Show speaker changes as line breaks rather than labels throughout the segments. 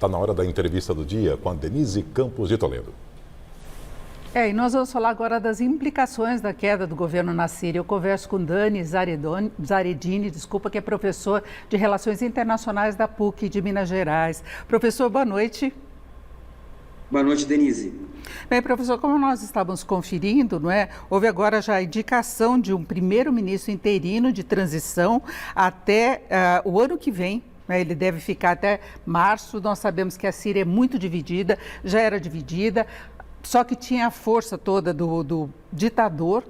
Está na hora da entrevista do dia com a Denise Campos de Toledo.
E nós vamos falar agora das implicações da queda do governo na Síria. Eu converso com Dani Zaredini, que é professor de Relações Internacionais da PUC de Minas Gerais. Professor, boa noite.
Boa noite, Denise.
Bem, professor, como nós estávamos conferindo, houve agora já a indicação de um primeiro-ministro interino de transição até o ano que vem. Ele deve ficar até março. Nós sabemos que a Síria é muito dividida, já era dividida. Só que tinha a força toda do ditador,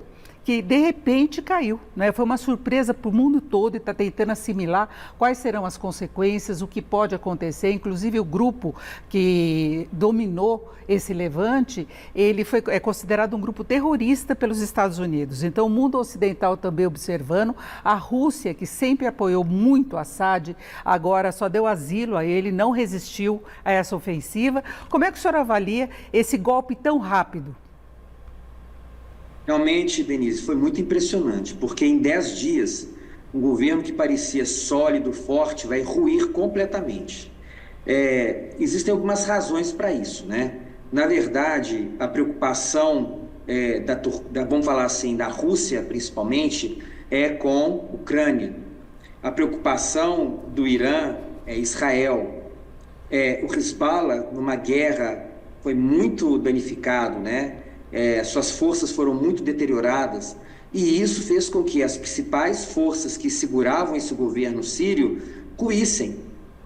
que de repente caiu. Foi uma surpresa para o mundo todo e está tentando assimilar quais serão as consequências, o que pode acontecer. Inclusive o grupo que dominou esse levante, ele é considerado um grupo terrorista pelos Estados Unidos. Então o mundo ocidental também observando. A Rússia, que sempre apoiou muito Assad, agora só deu asilo a ele, não resistiu a essa ofensiva. Como é que o senhor avalia esse golpe tão rápido?
Realmente, Denise, foi muito impressionante, porque em 10 dias, um governo que parecia sólido, forte, vai ruir completamente. Existem algumas razões para isso, Na verdade, a preocupação, vamos falar assim, da Rússia, principalmente, é com a Ucrânia. A preocupação do Irã é Israel. O Hezbollah, numa guerra, foi muito danificado, suas forças foram muito deterioradas e isso fez com que as principais forças que seguravam esse governo sírio ruíssem,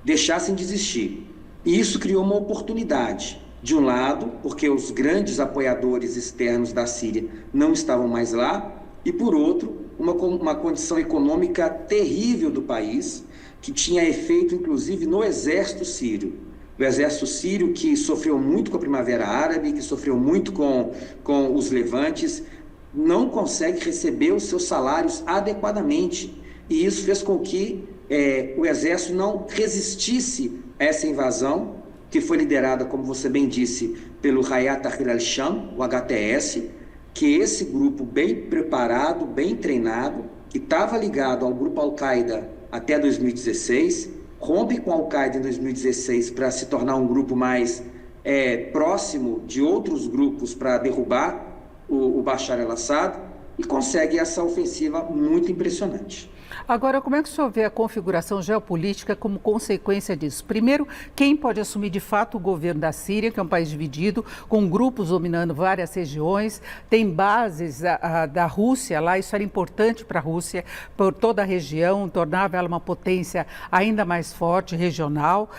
deixassem de existir. E isso criou uma oportunidade, de um lado, porque os grandes apoiadores externos da Síria não estavam mais lá, e por outro, uma condição econômica terrível do país, que tinha efeito inclusive no exército sírio. O exército sírio, que sofreu muito com a Primavera Árabe, que sofreu muito com os levantes, não consegue receber os seus salários adequadamente. E isso fez com que o exército não resistisse a essa invasão, que foi liderada, como você bem disse, pelo Hayat Tahrir al-Sham, o HTS, que é esse grupo bem preparado, bem treinado, que estava ligado ao grupo Al-Qaeda até 2016, rompe com a Al-Qaeda em 2016 para se tornar um grupo mais próximo de outros grupos para derrubar o Bashar al-Assad e consegue essa ofensiva muito impressionante.
Agora, como é que o senhor vê a configuração geopolítica como consequência disso? Primeiro, quem pode assumir de fato o governo da Síria, que é um país dividido, com grupos dominando várias regiões, tem bases da Rússia lá, isso era importante para a Rússia, por toda a região, tornava ela uma potência ainda mais forte, regional.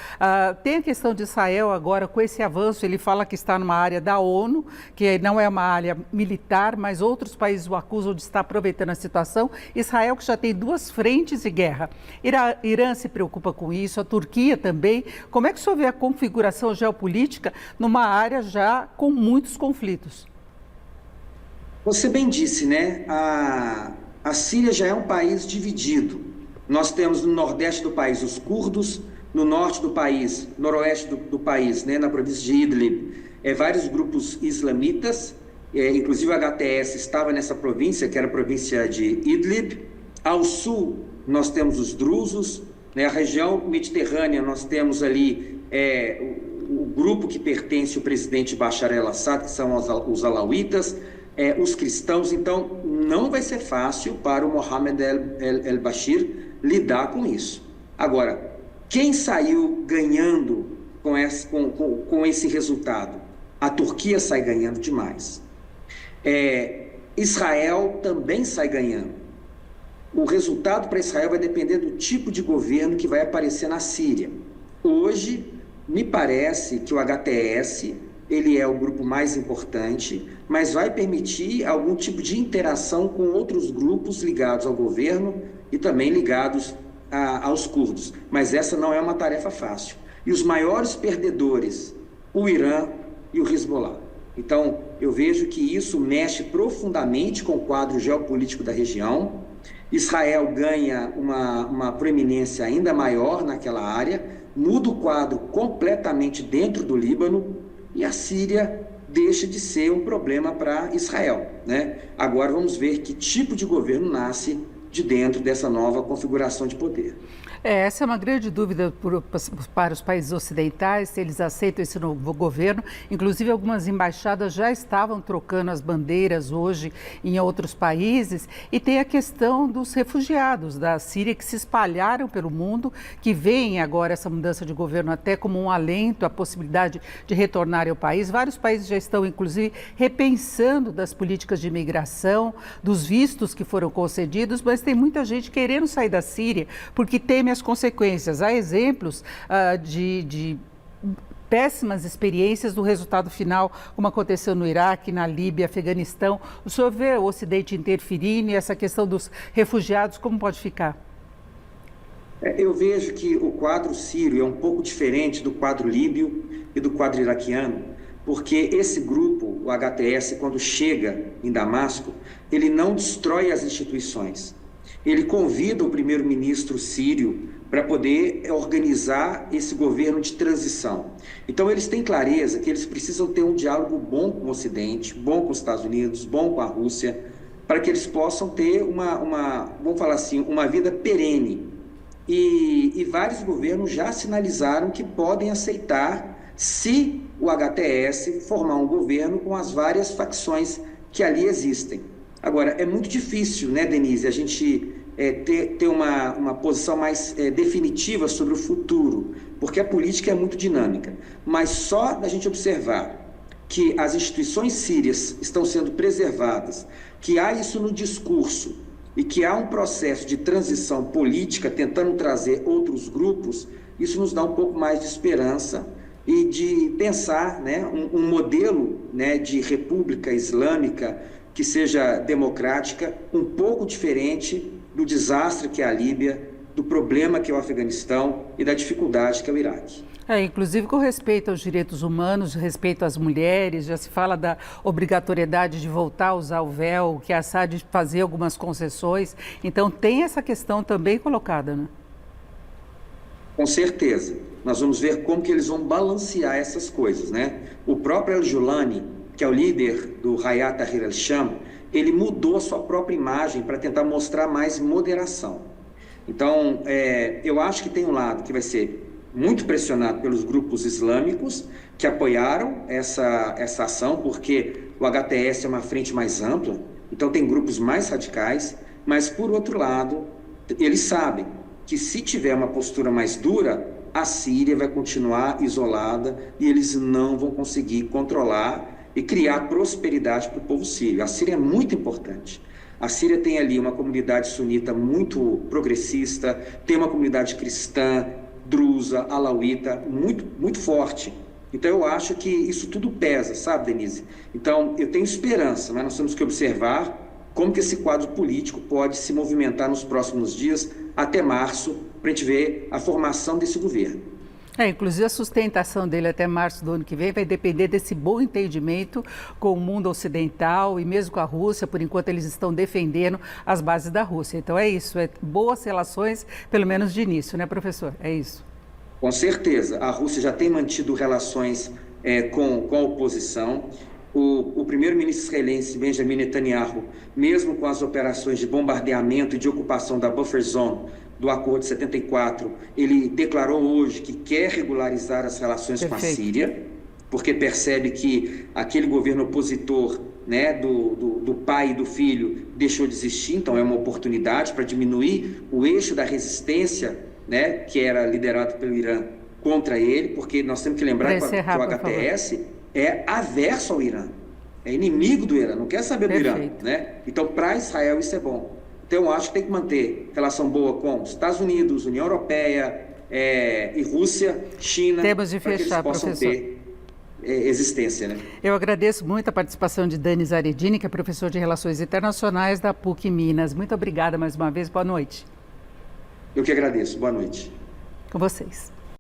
Tem a questão de Israel agora, com esse avanço, ele fala que está numa área da ONU, que não é uma área militar, mas outros países o acusam de estar aproveitando a situação. Israel, que já tem duas frentes de guerra. Irã se preocupa com isso, a Turquia também. Como é que o senhor vê a configuração geopolítica numa área já com muitos conflitos?
Você bem disse, a Síria já é um país dividido. Nós temos no nordeste do país os curdos, no norte do país, noroeste do país, na província de Idlib, vários grupos islamitas, inclusive o HTS estava nessa província, que era a província de Idlib. Ao sul, nós temos os drusos, a região mediterrânea, nós temos ali o grupo que pertence ao presidente Bashar al-Assad, que são os alauítas, os cristãos. Então, não vai ser fácil para o Mohammed el-Bashir lidar com isso. Agora, quem saiu ganhando com esse resultado? A Turquia sai ganhando demais. Israel também sai ganhando. O resultado para Israel vai depender do tipo de governo que vai aparecer na Síria. Hoje, me parece que o HTS, ele é o grupo mais importante, mas vai permitir algum tipo de interação com outros grupos ligados ao governo e também ligados aos curdos. Mas essa não é uma tarefa fácil. E os maiores perdedores, o Irã e o Hezbollah. Então, eu vejo que isso mexe profundamente com o quadro geopolítico da região. Israel ganha uma proeminência ainda maior naquela área, muda o quadro completamente dentro do Líbano e a Síria deixa de ser um problema para Israel, Agora vamos ver que tipo de governo nasce de dentro dessa nova configuração de poder.
Essa é uma grande dúvida para os países ocidentais, se eles aceitam esse novo governo. Inclusive, algumas embaixadas já estavam trocando as bandeiras hoje em outros países. E tem a questão dos refugiados da Síria que se espalharam pelo mundo, que veem agora essa mudança de governo até como um alento, a possibilidade de retornarem ao país. Vários países já estão, inclusive, repensando das políticas de imigração, dos vistos que foram concedidos, mas tem muita gente querendo sair da Síria porque teme as consequências. Há exemplos de péssimas experiências do resultado final, como aconteceu no Iraque, na Líbia, Afeganistão. O senhor vê o Ocidente interferindo e essa questão dos refugiados, como pode ficar?
Eu vejo que o quadro sírio é um pouco diferente do quadro líbio e do quadro iraquiano, porque esse grupo, o HTS, quando chega em Damasco, ele não destrói as instituições. Ele convida o primeiro-ministro sírio para poder organizar esse governo de transição. Então, eles têm clareza que eles precisam ter um diálogo bom com o Ocidente, bom com os Estados Unidos, bom com a Rússia, para que eles possam ter vamos falar assim, uma vida perene. E vários governos já sinalizaram que podem aceitar se o HTS formar um governo com as várias facções que ali existem. Agora, é muito difícil, né, Denise, a gente ter uma posição mais definitiva sobre o futuro, porque a política é muito dinâmica. Mas só da gente observar que as instituições sírias estão sendo preservadas, que há isso no discurso e que há um processo de transição política tentando trazer outros grupos, isso nos dá um pouco mais de esperança e de pensar, né, um modelo, né, de república islâmica que seja democrática, um pouco diferente do desastre que é a Líbia, do problema que é o Afeganistão e da dificuldade que é o Iraque.
Inclusive com respeito aos direitos humanos, respeito às mulheres, já se fala da obrigatoriedade de voltar a usar o véu, que a Assad fazer algumas concessões. Então tem essa questão também colocada, né?
Com certeza. Nós vamos ver como que eles vão balancear essas coisas, né? O próprio al-Julani, que é o líder do Hayat Tahrir al-Sham, ele mudou a sua própria imagem para tentar mostrar mais moderação. Então, eu acho que tem um lado que vai ser muito pressionado pelos grupos islâmicos que apoiaram essa ação, porque o HTS é uma frente mais ampla, então tem grupos mais radicais, mas, por outro lado, eles sabem que se tiver uma postura mais dura, a Síria vai continuar isolada e eles não vão conseguir controlar e criar prosperidade para o povo sírio. A Síria é muito importante. A Síria tem ali uma comunidade sunita muito progressista, tem uma comunidade cristã, drusa, alauíta, muito, muito forte. Então, eu acho que isso tudo pesa, sabe, Denise? Então, eu tenho esperança, mas nós temos que observar como que esse quadro político pode se movimentar nos próximos dias, até março, para a gente ver a formação desse governo.
Inclusive a sustentação dele até março do ano que vem vai depender desse bom entendimento com o mundo ocidental e mesmo com a Rússia. Por enquanto eles estão defendendo as bases da Rússia. Então é isso, boas relações, pelo menos de início, né, professor? É isso.
Com certeza. A Rússia já tem mantido relações com a oposição. O primeiro-ministro israelense, Benjamin Netanyahu, mesmo com as operações de bombardeamento e de ocupação da buffer zone do Acordo de 74, ele declarou hoje que quer regularizar as relações com a Síria, porque percebe que aquele governo opositor, né, do pai e do filho deixou de existir, então é uma oportunidade para diminuir o eixo da resistência, né, que era liderado pelo Irã contra ele, porque nós temos que lembrar que o HTS é averso ao Irã, é inimigo do Irã, não quer saber do Irã, né? Então, para Israel isso é bom. Então, eu acho que tem que manter relação boa com os Estados Unidos, União Europeia e Rússia, China,
temos de fechar,
para que eles possam ter existência, né?
Eu agradeço muito a participação de Dani Zaredini, que é professor de Relações Internacionais da PUC Minas. Muito obrigada mais uma vez, boa noite.
Eu que agradeço, boa noite.
Com vocês.